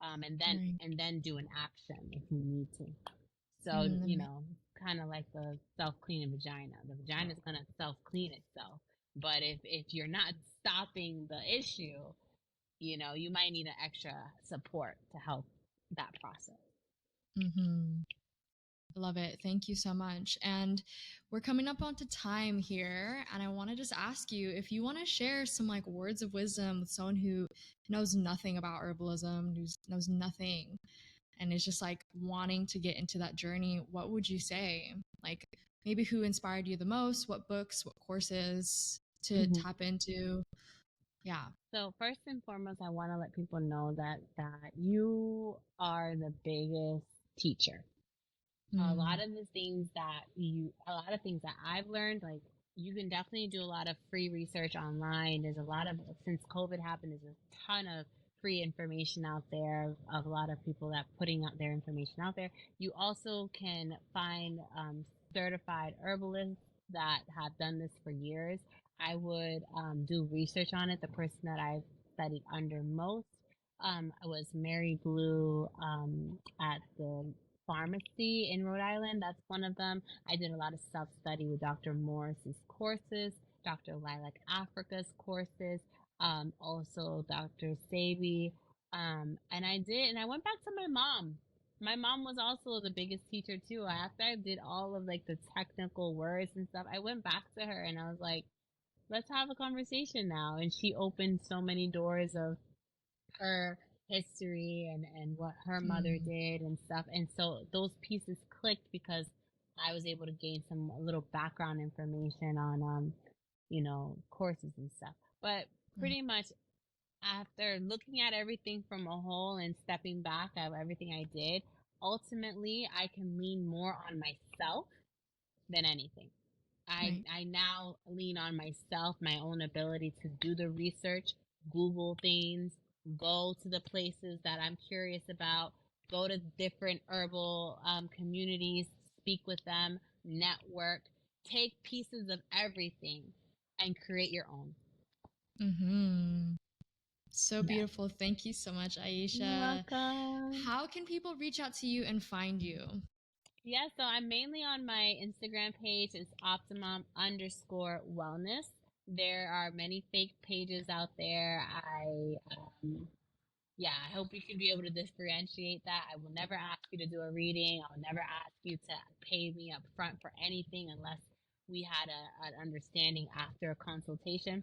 and then Right. and then do an action if you need to. So Mm, kind of like the self cleaning vagina. The vagina is gonna self clean itself, but if you're not stopping the issue, you might need an extra support to help that process. mm-hmm. Love it. Thank you so much. And we're coming up onto time here. And I want to just ask you if you want to share some like words of wisdom with someone who knows nothing about herbalism, who knows nothing, and is just like wanting to get into that journey, what would you say? Like maybe who inspired you the most? What books, what courses to Mm-hmm. tap into? Yeah. So first and foremost, I want to let people know that you are the biggest teacher. Mm, A lot of things that I've learned, like you can definitely do a lot of free research online. There's a lot of, since COVID happened, there's a ton of free information out there of a lot of people that putting out their information out there. You also can find certified herbalists that have done this for years. I would do research on it. The person that I've studied under most was Mary Blue at the pharmacy in Rhode Island. That's one of them. I did a lot of self study with Dr. Morris's courses, Dr. Lilac Africa's courses, also Dr. Sabi. And I went back to my mom. My mom was also the biggest teacher too. After I did all of like the technical words and stuff, I went back to her and I was like, let's have a conversation now. And she opened so many doors of her history and what her mother mm, did and stuff. And so those pieces clicked because I was able to gain some little background information on courses and stuff. But right. pretty much after looking at everything from a whole and stepping back at everything I did, ultimately I can lean more on myself than anything. I Right. I now lean on myself, my own ability to do the research, Google things, go to the places that I'm curious about, go to different herbal communities, speak with them, network, take pieces of everything, and create your own. Mm-hmm. So Yeah. beautiful. Thank you so much, You're Iesha. welcome. How can people reach out to you and find you? Yeah, so I'm mainly on my Instagram page. It's Optimom_Wellness. There are many fake pages out there. I hope you can be able to differentiate that. I will never ask you to do a reading. I will never ask you to pay me up front for anything unless we had an understanding after a consultation.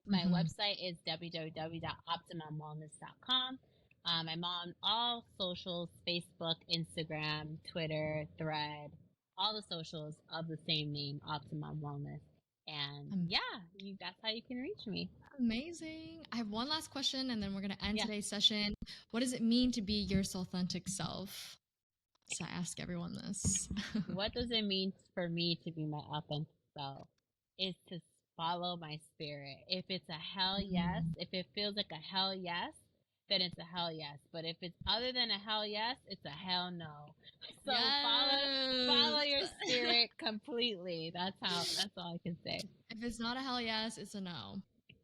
My Mm-hmm. website is www.optimumwellness.com. I'm on all socials: Facebook, Instagram, Twitter, Thread, all the socials of the same name, Optimum Wellness. And Um, yeah, that's how you can reach me. Amazing. I have one last question and then we're going to end Yeah. today's session. What does it mean to be your authentic self? So I ask everyone this. What does it mean for me to be my authentic self? Is to follow my spirit. If it's a hell yes, Mm. if it feels like a hell yes, then it's a hell yes. But if it's other than a hell yes, it's a hell no. So follow Yes. your spirit completely. That's all I can say. If it's not a hell yes, it's a no.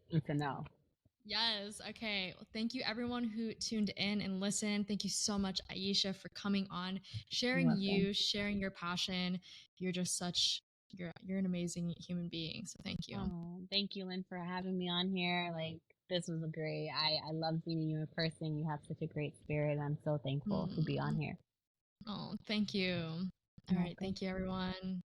It's a no. Yes. Okay. Well, thank you everyone who tuned in and listened. Thank you so much, Iesha, for coming on, You're sharing welcome. you, sharing your passion. You're just you're an amazing human being. So thank you. Oh, thank you, Lynn, for having me on here. Like, this was a great. I love meeting you in person. You have such a great spirit. I'm so thankful to be on Mm. here. Oh, thank you. All You're right. welcome. Thank you, everyone.